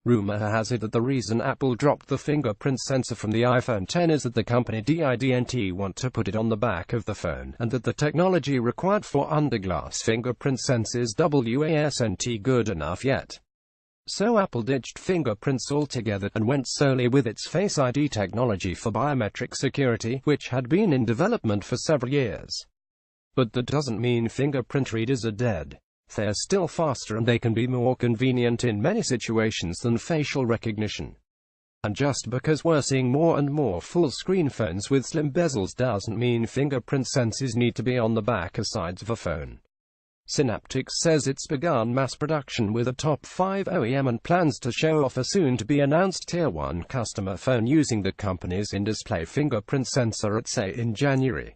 Rumor has it that the reason Apple dropped the fingerprint sensor from the iPhone X is that the company didn't want to put it on the back of the phone, and that the technology required for underglass fingerprint sensors wasn't good enough yet. So Apple ditched fingerprints altogether, and went solely with its Face ID technology for biometric security, which had been in development for several years. But that doesn't mean fingerprint readers are dead. They're still faster and they can be more convenient in many situations than facial recognition. And just because we're seeing more and more full-screen phones with slim bezels doesn't mean fingerprint sensors need to be on the back or sides of a phone. Synaptics says it's begun mass production with a top 5 OEM and plans to show off a soon-to-be-announced Tier 1 customer phone using the company's indisplay fingerprint sensor at CES in January.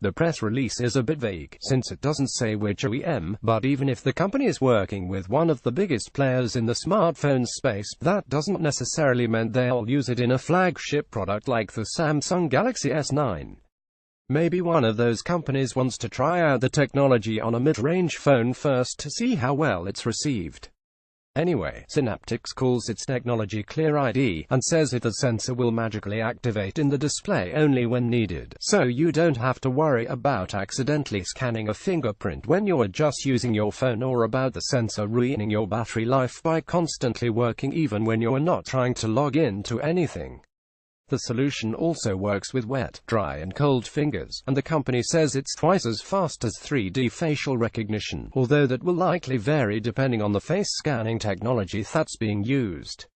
The press release is a bit vague, since it doesn't say which OEM, but even if the company is working with one of the biggest players in the smartphone space, that doesn't necessarily mean they'll use it in a flagship product like the Samsung Galaxy S9. Maybe one of those companies wants to try out the technology on a mid-range phone first to see how well it's received. Anyway, Synaptics calls its technology Clear ID, and says that the sensor will magically activate in the display only when needed, so you don't have to worry about accidentally scanning a fingerprint when you're just using your phone, or about the sensor ruining your battery life by constantly working even when you're not trying to log in to anything. The solution also works with wet, dry and cold fingers, and the company says it's twice as fast as 3D facial recognition, although that will likely vary depending on the face scanning technology that's being used.